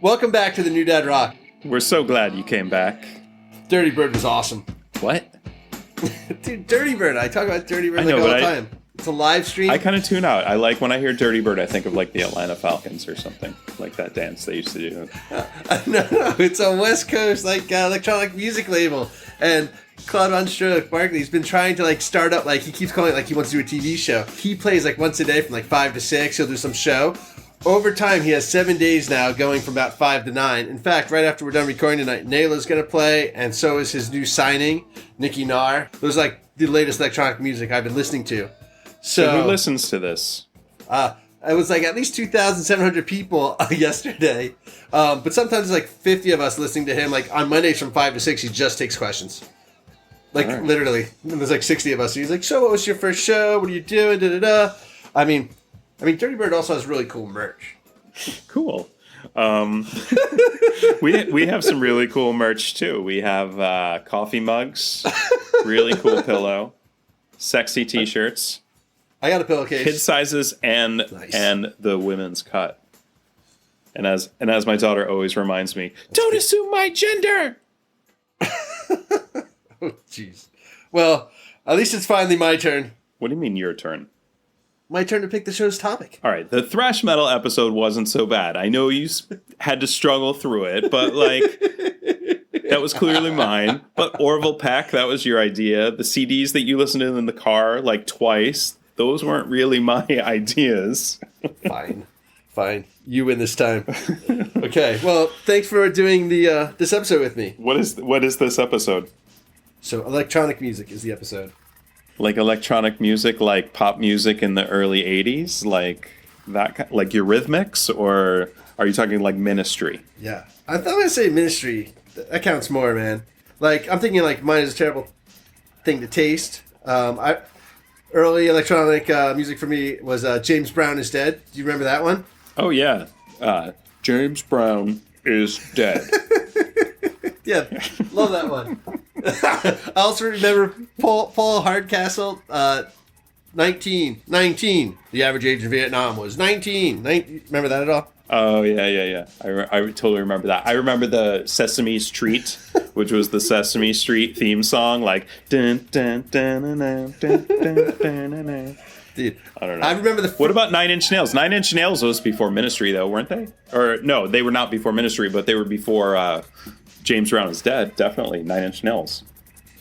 Welcome back to the New Dad Rock. We're so glad you came back. Dirty Bird was awesome. What? Dude, Dirty Bird. I talk about Dirty Bird I know, all the time. It's a live stream. I kind of tune out. I like when I hear Dirty Bird, I think of like the Atlanta Falcons or something. Like that dance they used to do. No. It's a West Coast electronic music label. And Claude Von Stroke, Barkley's been trying to start up, he keeps calling it he wants to do a TV show. He plays once a day from 5 to 6. He'll do some show. Over time, he has 7 days now going from about 5 to 9. In fact, right after we're done recording tonight, Nayla's going to play, and so is his new signing, Nicky Nar. Those are the latest electronic music I've been listening to. So who listens to this? It was at least 2,700 people yesterday. But sometimes 50 of us listening to him. On Mondays from 5 to 6, he just takes questions. Right. Literally. And there's 60 of us. So he's so what was your first show? What are you doing? Da-da-da. I mean, Dirty Bird also has really cool merch. Cool. We have some really cool merch too. We have coffee mugs, really cool pillow, sexy T-shirts. I got a pillowcase. Kid sizes and the women's cut. And as my daughter always reminds me, don't assume my gender. Oh, jeez. Well, at least it's finally my turn. What do you mean your turn? My turn to pick the show's topic. All right, the thrash metal episode wasn't so bad. I know you had to struggle through it, but that was clearly mine. But Orville Peck, that was your idea. The CDs that you listened to in the car twice, those weren't really my ideas. Fine. You win this time. Okay. Well, thanks for doing this episode with me. What is this episode? So, electronic music is the episode. Electronic music, pop music in the early 80s? That Eurythmics? Or are you talking Ministry? Yeah. I thought I'd say Ministry. That counts more, man. I'm thinking Mine is a Terrible Thing to Taste. Early electronic music for me was James Brown is Dead. Do you remember that one? Oh, yeah. James Brown is Dead. Yeah, love that one. I also remember Paul Hardcastle, 19. The average age in Vietnam was 19. Remember that at all? Oh, yeah. I totally remember that. I remember the Sesame Street, which was the Sesame Street theme song, dun, dun, dun, dun, dun, dun, dun, dun. Dude, I don't know. I remember What about Nine Inch Nails? Nine Inch Nails was before Ministry, though, weren't they? Or, no, they were not before Ministry, but they were before James Brown is Dead. Definitely, Nine Inch Nails.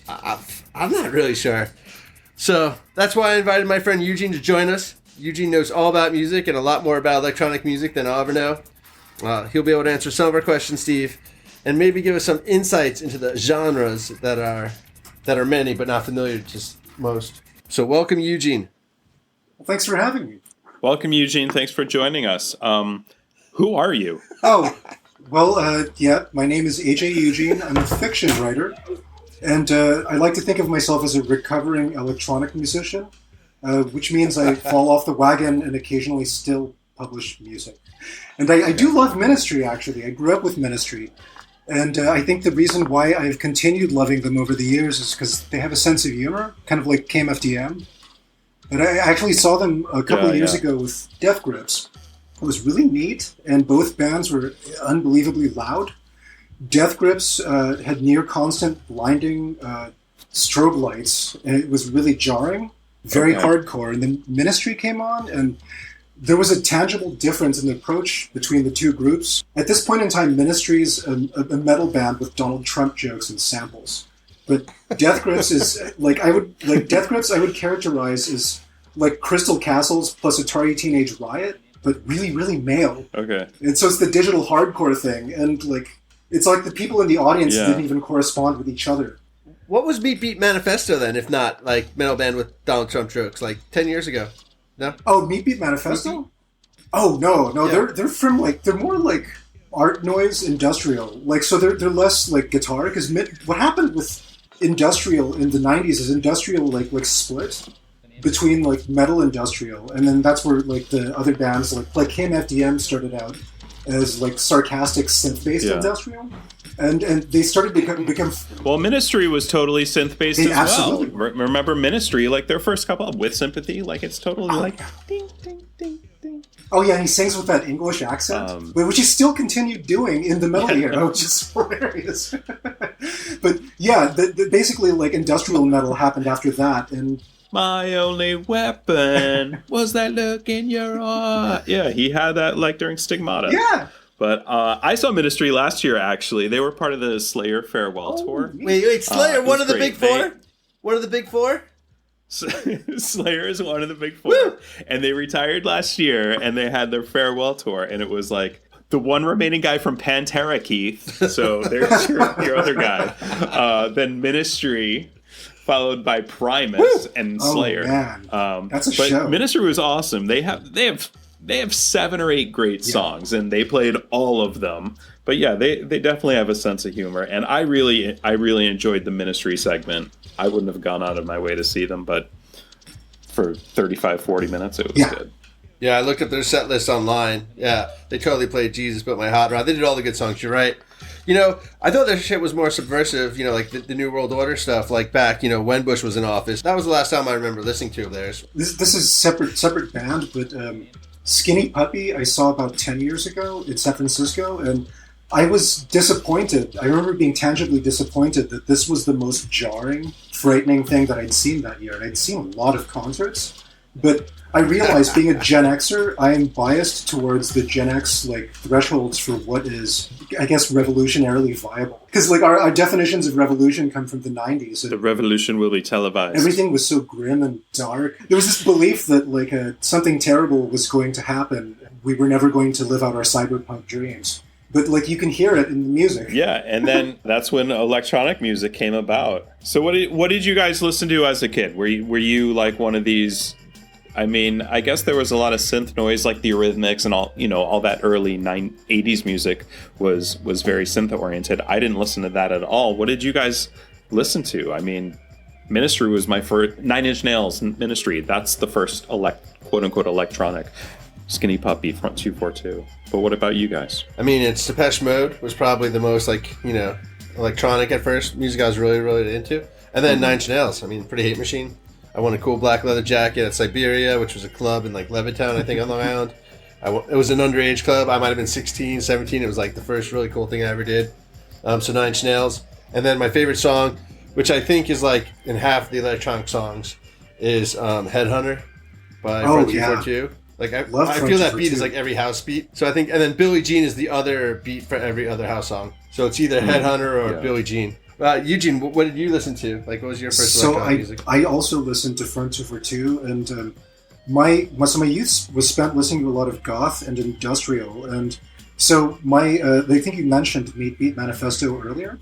I'm not really sure. So, that's why I invited my friend Eugene to join us. Eugene knows all about music and a lot more about electronic music than I'll ever know. He'll be able to answer some of our questions, Steve, and maybe give us some insights into the genres that are many but not familiar to most. So, welcome, Eugene. Well, thanks for having me. Welcome, Eugene. Thanks for joining us. Who are you? Oh, well, my name is AJ Eugene. I'm a fiction writer, and I like to think of myself as a recovering electronic musician, which means I fall off the wagon and occasionally still publish music. And I do love Ministry, actually. I grew up with Ministry, and I think the reason why I've continued loving them over the years is because they have a sense of humor, kind of like KMFDM. And I actually saw them a couple of years ago with Death Grips. It was really neat, and both bands were unbelievably loud. Death Grips had near constant blinding strobe lights, and it was really jarring, very hardcore. And then Ministry came on, and there was a tangible difference in the approach between the two groups. At this point in time, Ministry's a metal band with Donald Trump jokes and samples. But Death Grips is Death Grips I would characterize as Crystal Castles plus Atari Teenage Riot, but really, really male. Okay. And so it's the digital hardcore thing, and it's like the people in the audience didn't even correspond with each other. What was Meat Beat Manifesto then, if not metal band with Donald Trump jokes, 10 years ago? No. Oh, Meat Beat Manifesto? Oh no, yeah. They're from they're more art noise industrial. So they're less guitar, because what happened with industrial in the 90s is industrial split between metal industrial, and then that's where the other bands like KMFDM started out as sarcastic synth-based industrial, and they started to become. Well, Ministry was totally synth-based as absolutely well. Remember Ministry, their first couple with Sympathy, it's totally ding ding ding ding. Oh yeah, he sings with that English accent, which he still continued doing in the metal era, which is hilarious. But yeah, basically like industrial metal happened after that, and my only weapon was that look in your eye. Yeah, he had that like during Stigmata. yeah. But I saw Ministry last year, actually. They were part of the Slayer farewell tour. Wait, Slayer, one of the great. big four? One of the big four? Slayer is one of the big four. Woo! And they retired last year, and they had their farewell tour, and it was like the one remaining guy from Pantera, Keith. So there's your other guy. Then Ministry, followed by Primus and Slayer. Man. That's a but show. Ministry was awesome. They have 7 or 8 great songs, and they played all of them. But yeah, they definitely have a sense of humor, and I really enjoyed the Ministry segment. I wouldn't have gone out of my way to see them, but for 35-40 minutes, it was good. Yeah, I looked up their set list online. Yeah, they totally played Jesus Built My Hot Rod. They did all the good songs, you're right. You know, I thought their shit was more subversive, you know, like the New World Order stuff, like back, you know, when Bush was in office. That was the last time I remember listening to theirs. This is separate band, but Skinny Puppy I saw about 10 years ago in San Francisco, and I was disappointed. I remember being tangibly disappointed that this was the most jarring, frightening thing that I'd seen that year. And I'd seen a lot of concerts, but I realized being a Gen Xer, I am biased towards the Gen X like thresholds for what is, I guess, revolutionarily viable. Because like our definitions of revolution come from the 90s. The revolution will be televised. Everything was so grim and dark. There was this belief that like something terrible was going to happen. We were never going to live out our cyberpunk dreams. But like you can hear it in the music. Yeah, and then that's when electronic music came about. So what did you guys listen to as a kid? Were you like one of these? I mean, I guess there was a lot of synth noise, like the Eurythmics and all that early 80s music was very synth oriented. I didn't listen to that at all. What did you guys listen to? I mean, Ministry was my first. 9 Inch Nails Ministry. That's the first quote unquote electronic. Skinny Puppy, Front 242. But what about you guys? I mean, it's Depeche Mode was probably the most, like, you know, electronic at first. Music I was really, really into. And then 9 Inch Nails. I mean, Pretty Hate Machine. I won a cool black leather jacket at Siberia, which was a club in, like, Levittown, I think, on Long Island. It was an underage club. I might have been 16, 17. It was, like, the first really cool thing I ever did. So 9 Inch Nails. And then my favorite song, which I think is, like, in half the electronic songs, is Headhunter by Front 242. Like I feel that beat is like every house beat. So I think, and then Billie Jean is the other beat for every other house song. So it's either Headhunter or Billie Jean. Eugene, what did you listen to? Like, what was your first electronic music? I also listened to Front 242, and my youth was spent listening to a lot of goth and industrial. And so I think you mentioned Meat Beat Manifesto earlier.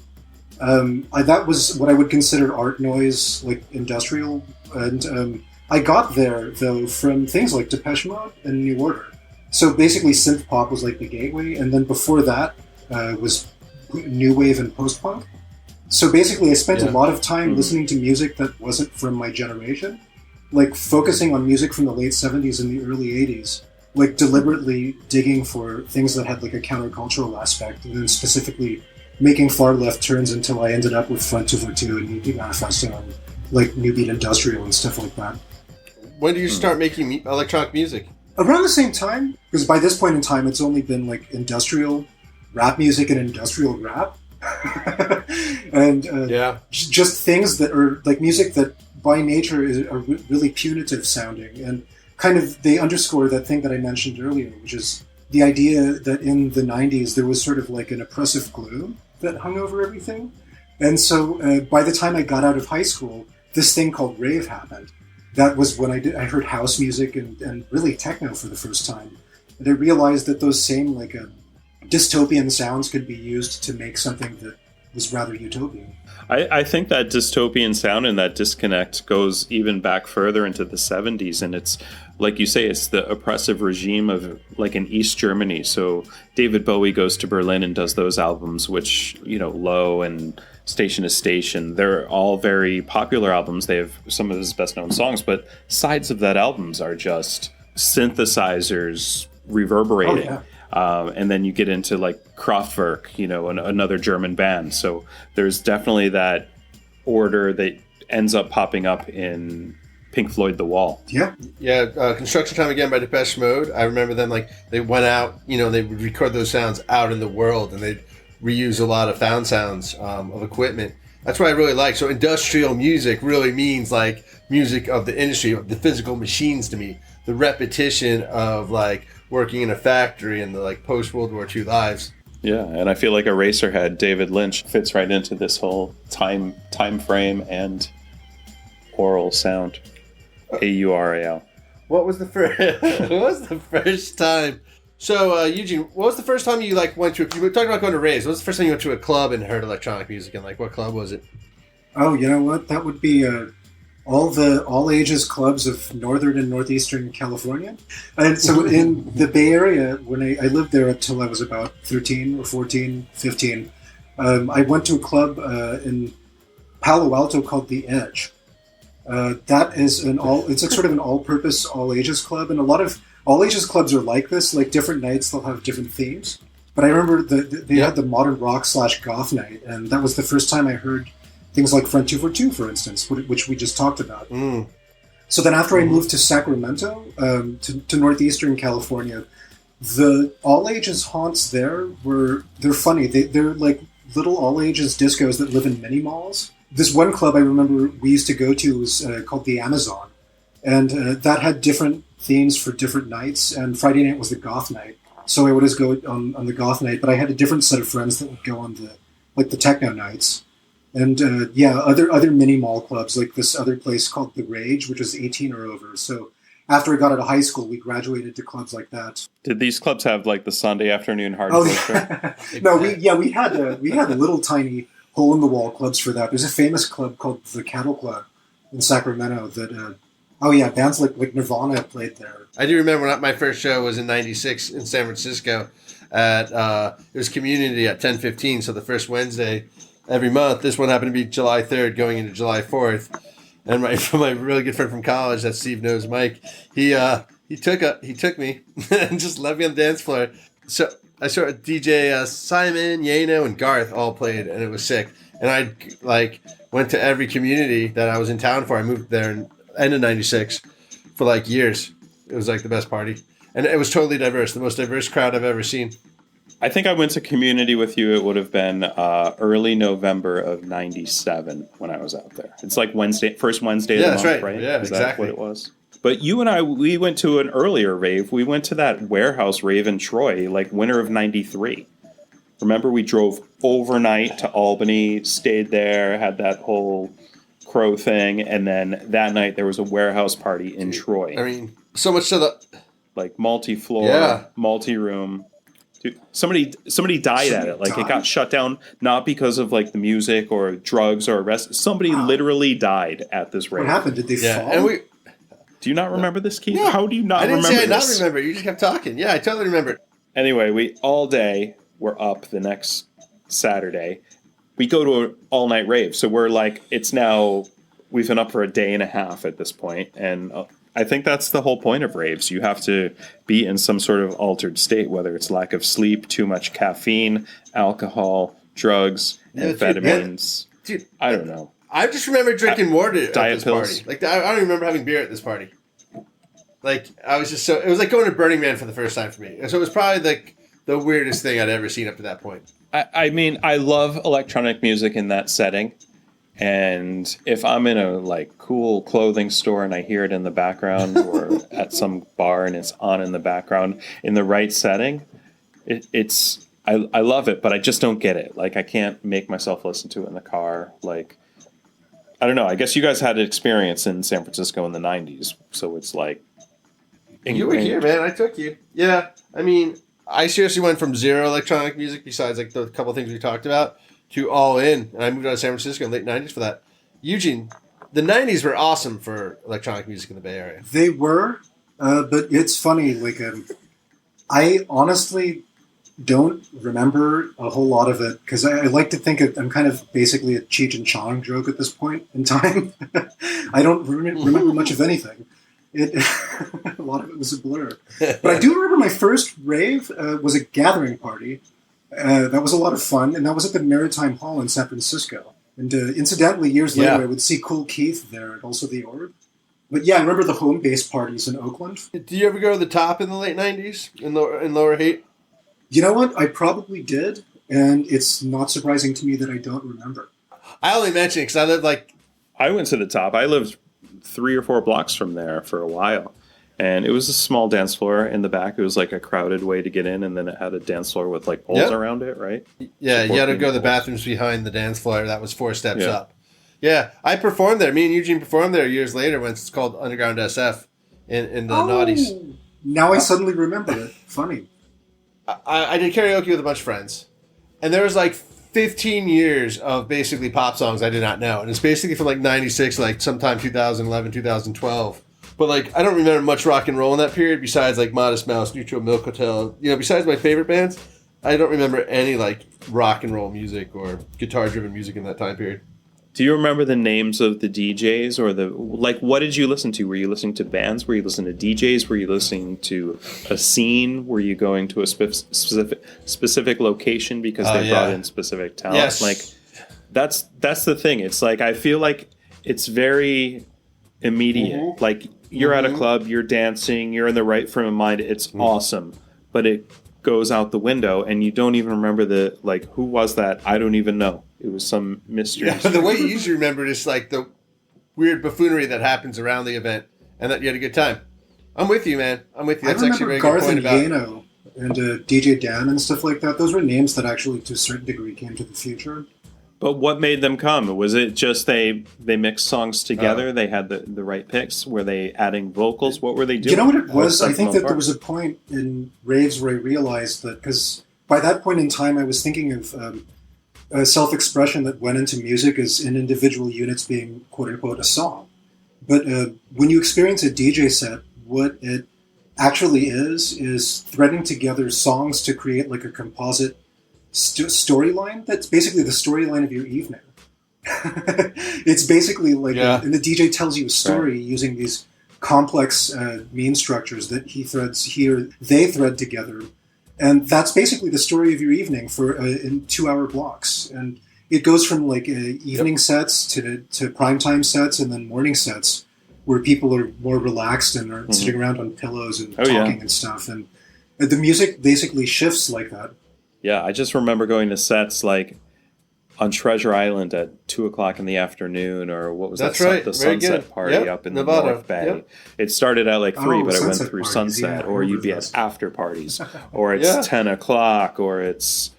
That was what I would consider art noise, like industrial, and I got there, though, from things like Depeche Mode and New Order. So basically synth pop was like the gateway, and then before that was new wave and post-punk. So basically I spent a lot of time listening to music that wasn't from my generation, like focusing on music from the late 70s and the early 80s, like deliberately digging for things that had like a countercultural aspect, and then specifically making far left turns until I ended up with Front 242 and Meat Beat Manifesto and like New Beat Industrial and stuff like that. When did you start making electronic music? Around the same time, because by this point in time, it's only been like industrial rap music and industrial rap. And just things that are like music that by nature are really punitive sounding. And kind of they underscore that thing that I mentioned earlier, which is the idea that in the 90s, there was sort of like an oppressive gloom that hung over everything. And so by the time I got out of high school, this thing called rave happened. That was when I heard house music and really techno for the first time. And I realized that those same like dystopian sounds could be used to make something that was rather utopian. I think that dystopian sound and that disconnect goes even back further into the 70s. And it's, like you say, it's the oppressive regime of like in East Germany. So David Bowie goes to Berlin and does those albums, which, you know, Low and Station to Station, they're all very popular albums. They have some of his best known songs, but sides of that albums are just synthesizers reverberating. Oh, yeah. And then you get into like Kraftwerk, you know, another German band. So there's definitely that order that ends up popping up in Pink Floyd The Wall. Yeah. Yeah, Construction Time Again by Depeche Mode. I remember them, like, they went out, they would record those sounds out in the world, and they'd reuse a lot of found sounds of equipment. That's what I really like. So industrial music really means, like, music of the industry, of the physical machines to me. The repetition of, like, working in a factory and the, like, post-World War II lives. Yeah, and I feel like Eraserhead, David Lynch, fits right into this whole time frame and aural sound. AURAL. What was the first time? So, Eugene, what was the first time you went to? You were talking about going to raves. What was the first time you went to a club and heard electronic music? And what club was it? Oh, you know what? That would be all ages clubs of northern and northeastern California. And so in the Bay Area, when I lived there until I was about 13 or 14, 15, I went to a club in Palo Alto called The Edge. That is it's sort of an all-purpose, all-ages club, and a lot of all-ages clubs are like this. Like different nights, they'll have different themes. But I remember they had the modern rock / goth night, and that was the first time I heard things like Front 242, for instance, which we just talked about. So then after I moved to Sacramento, to northeastern California, the all-ages haunts there they're funny. They're like little all-ages discos that live in mini malls. This one club I remember we used to go to was called the Amazon, and that had different themes for different nights, and Friday night was the goth night. So I would always go on the goth night, but I had a different set of friends that would go on the techno nights. And other mini mall clubs, like this other place called The Rage, which was 18 or over. So after I got out of high school, we graduated to clubs like that. Did these clubs have like the Sunday afternoon hardcore show? No, we had little tiny hole in the wall clubs for that. There's a famous club called the Cattle Club in Sacramento that bands like Nirvana played there. I do remember when my first show was in '96 in San Francisco at it was Community at 10:15, so the first Wednesday every month. This one happened to be July 3rd going into July 4th. And my really good friend from college, that Steve knows, Mike, he took me and just left me on the dance floor. So I saw DJ Simon, Yano, and Garth all played, and it was sick. And I went to every community that I was in town for. I moved there in end of '96 for years. It was the best party, and it was totally diverse, the most diverse crowd I've ever seen. I think I went to Community with you. It would have been early November of '97 when I was out there. It's like first Wednesday of the month, that's right? Yeah, Is exactly. that what it was? But you and I, we went to an earlier rave. We went to that warehouse rave in Troy, winter of '93. Remember, we drove overnight to Albany, stayed there, had that whole crow thing, and then that night there was a warehouse party in Troy. I mean, so much so that multi-floor, multi-room. Dude, somebody died at it. It got shut down not because of the music or drugs or arrest. Somebody literally died at this rave. What happened? Did they fall? And do you not remember this, Keith? Yeah. How do you not I didn't remember say I this? not remember. You just kept talking. Yeah, I totally remember. Anyway, we all day we're up the next Saturday. We go to an all-night rave. So we're it's now, we've been up for a day and a half at this point, and I think that's the whole point of raves. You have to be in some sort of altered state, whether it's lack of sleep, too much caffeine, alcohol, drugs, amphetamines. Dude, I don't know. I just remember drinking water at Diet this pills. party. I don't even remember having beer at this party. I was just it was like going to Burning Man for the first time for me. And so it was probably the weirdest thing I'd ever seen up to that point. I mean, I love electronic music in that setting. And if I'm in a cool clothing store and I hear it in the background or at some bar and it's on in the background in the right setting, I love it, but I just don't get it. I can't make myself listen to it in the car. I don't know. I guess you guys had an experience in San Francisco in the 90s. So it's You were here, man. I took you. Yeah. I mean, I seriously went from zero electronic music, besides the couple things we talked about, to all in. And I moved out of San Francisco in the late 90s for that. Eugene, the 90s were awesome for electronic music in the Bay Area. They were, but it's funny. I honestly don't remember a whole lot of it because I like to think I'm kind of basically a Cheech and Chong joke at this point in time. I don't remember much of anything. A lot of it was a blur. But I do remember my first rave was a gathering party. That was a lot of fun, and that was at the Maritime Hall in San Francisco. And incidentally, years later, I would see Cool Keith there, and also the Orb. But yeah, I remember the home base parties in Oakland. Do you ever go to the Top in the late 90s in Lower Haight? You know what? I probably did, and it's not surprising to me that I don't remember. I only mention it because I live like... I went to the Top. I lived 3 or 4 blocks from there for a while. And it was a small dance floor in the back. It was like a crowded way to get in, and then it had a dance floor with like poles around it, right? Yeah, you had to go to the bathrooms behind the dance floor. That was 4 steps up. Yeah, I performed there. Me and Eugene performed there years later when it's called Underground SF in the noughties. Now I suddenly remember it. Funny. I did karaoke with a bunch of friends. And there was like 15 years of basically pop songs I did not know. And it's basically from like 96, like sometime 2011, 2012. But like, I don't remember much rock and roll in that period besides like Modest Mouse, Neutral Milk Hotel. You know, besides my favorite bands, I don't remember any like rock and roll music or guitar-driven music in that time period. Do you remember the names of the DJs or what did you listen to? Were you listening to bands? Were you listening to DJs? Were you listening to a scene? Were you going to a specific location because they brought in specific talent? Yes. Like that's the thing. It's like I feel like it's very immediate. Mm-hmm. Like you're at a club, you're dancing, you're in the right frame of mind. It's awesome, but it goes out the window, and you don't even remember who was that? I don't even know. It was some mystery. Yeah, the way you usually remember it is like the weird buffoonery that happens around the event, and that you had a good time. I'm with you, man. I'm with you. That's actually a very good point about Yano and DJ Dan and stuff like that. Those were names that actually, to a certain degree, came to the future. But what made them come? Was it just they mixed songs together? They had the right picks? Were they adding vocals? What were they doing? You know what it was? I think that there was a point in raves where I realized that, because by that point in time I was thinking of self-expression that went into music as in individual units being quote-unquote a song. But when you experience a DJ set, what it actually is threading together songs to create like a composite storyline. That's basically the storyline of your evening. It's basically like, and the DJ tells you a story using these complex mean structures that they thread together. And that's basically the story of your evening for in 2-hour blocks. And it goes from like evening sets to primetime sets and then morning sets where people are more relaxed and are sitting around on pillows and talking and stuff. And the music basically shifts like that. Yeah, I just remember going to sets like on Treasure Island at 2:00 in the afternoon, or what was that? The Sunset Party up in Nevada. the North Bay. Yep. It started at like 3, but it went through Sunset, or you'd be at after parties, or it's 10 o'clock, or it's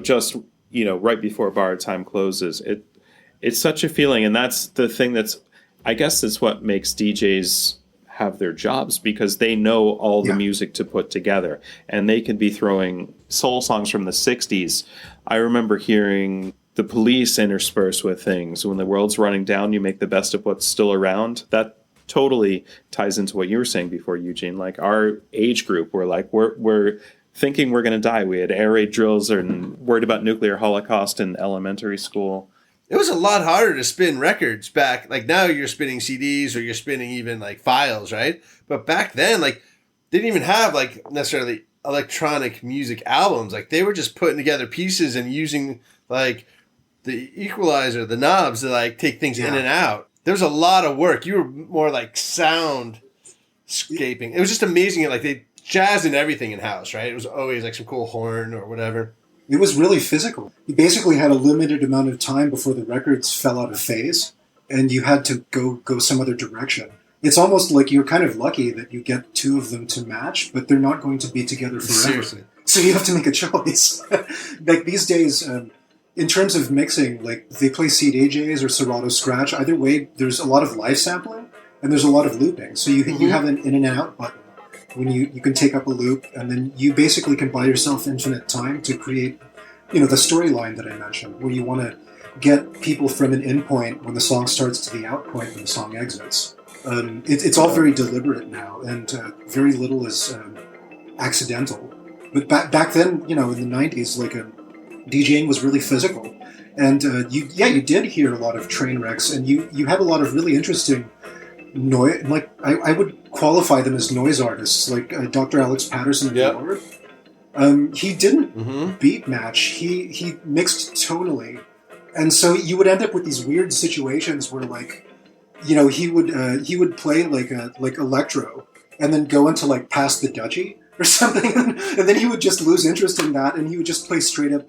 just right before bar time closes. It's such a feeling, and that's the thing I guess that's what makes DJs have their jobs, because they know all the music to put together, and they could be throwing soul songs from the 60s. I remember hearing the Police interspersed with things. When the world's running down, you make the best of what's still around. That totally ties into what you were saying before, Eugene. Like our age group, we're thinking we're going to die. We had air raid drills and worried about nuclear holocaust in elementary school. It was a lot harder to spin records back. Like now you're spinning CDs or you're spinning even like files, right? But back then, like they didn't even have like necessarily electronic music albums. Like they were just putting together pieces and using like the equalizer, the knobs to like take things in and out. There was a lot of work. You were more like soundscaping. It was just amazing. Like they jazzed in everything in house, right? It was always like some cool horn or whatever. It was really physical. You basically had a limited amount of time before the records fell out of phase, and you had to go some other direction. It's almost like you're kind of lucky that you get 2 of them to match, but they're not going to be together forever. Seriously. So you have to make a choice. Like these days, in terms of mixing, like they play CDJs or Serato Scratch. Either way, there's a lot of live sampling, and there's a lot of looping. So you have an in and out button. When you can take up a loop, and then you basically can buy yourself infinite time to create, the storyline that I mentioned, where you want to get people from an in point when the song starts to the out point when the song exits. It's all very deliberate now, and very little is accidental. But back then, in the 90s, like DJing was really physical. And you did hear a lot of train wrecks, and you had a lot of really interesting noise, like I would qualify them as noise artists, like Dr. Alex Patterson of Lord. He didn't beat match. He mixed tonally, and so you would end up with these weird situations where like he would play like electro, and then go into like Pass the Dutchie or something, and then he would just lose interest in that, and he would just play straight up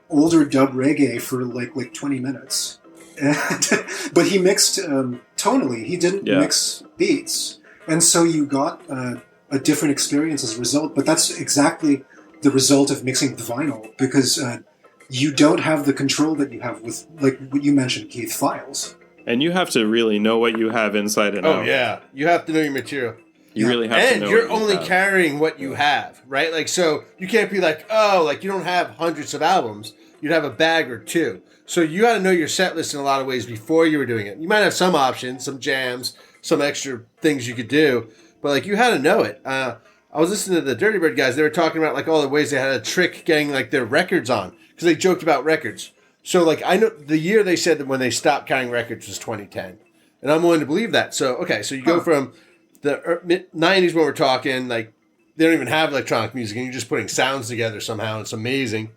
older dub reggae for like 20 minutes. But he mixed tonally. He didn't mix beats, and so you got a different experience as a result. But that's exactly the result of mixing with vinyl, because you don't have the control that you have with, like what you mentioned, Keith, files. And you have to really know what you have inside and out. Oh yeah, you have to know your material. You really have to know. And you're what you only have. carrying what you have, right? Like, so you can't be like, oh, like you don't have hundreds of albums. You'd have a bag or two. So you got to know your set list in a lot of ways before you were doing it. You might have some options, some jams, some extra things you could do, but like you had to know it. I was listening to the Dirty Bird guys. They were talking about like all the ways they had a trick getting like their records on, because they joked about records. So like I know the year they said that when they stopped carrying records was 2010, and I'm willing to believe that. So okay, so you go from the mid-90s when we're talking, like they don't even have electronic music, and you're just putting sounds together somehow. It's amazing,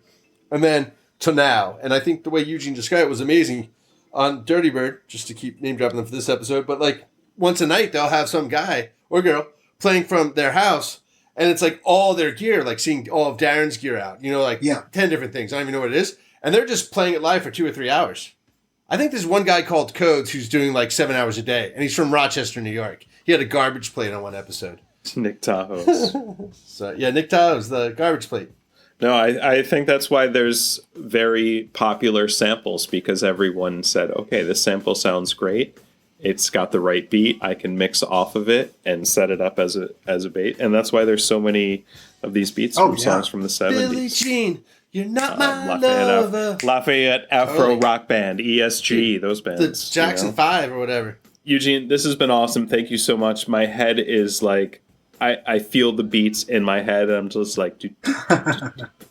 and then to now, and I think the way Eugene described it was amazing on Dirty Bird, just to keep name dropping them for this episode, but like once a night they'll have some guy or girl playing from their house, and it's like all their gear, like seeing all of Darren's gear out, like 10 different things. I don't even know what it is. And they're just playing it live for 2 or 3 hours. I think there's one guy called Codes who's doing like 7 hours a day, and he's from Rochester, New York. He had a garbage plate on one episode. Nick Tahoe's. So yeah, Nick Tahoe's the garbage plate. No, I think that's why there's very popular samples, because everyone said, okay, this sample sounds great. It's got the right beat. I can mix off of it and set it up as a bait. And that's why there's so many of these beats from songs from the 70s. Billie Jean, you're not my lover. Lafayette Afro Rock Band, ESG, those bands. The Jackson 5 or whatever. Eugene, this has been awesome. Thank you so much. My head is like, I feel the beats in my head, and I'm just like,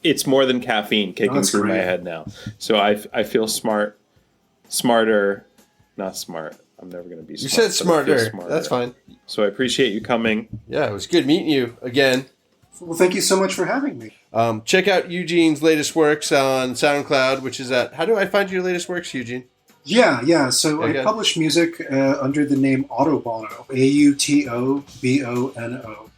it's more than caffeine kicking through my head now. So I feel smarter, not smart. I'm never going to be smart. You said smarter. Smarter. That's fine. So I appreciate you coming. Yeah, it was good meeting you again. Well, thank you so much for having me. Check out Eugene's latest works on SoundCloud, which is at... How do I find your latest works, Eugene? Yeah. So I publish music under the name Autobono, Autobono.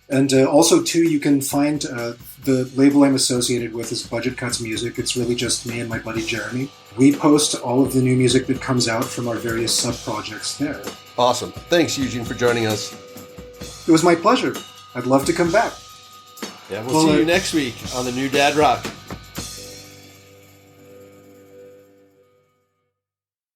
And also, too, you can find the label I'm associated with is Budget Cuts Music. It's really just me and my buddy Jeremy. We post all of the new music that comes out from our various sub-projects there. Awesome. Thanks, Eugene, for joining us. It was my pleasure. I'd love to come back. Yeah, we'll see you next week on the New Dad Rock.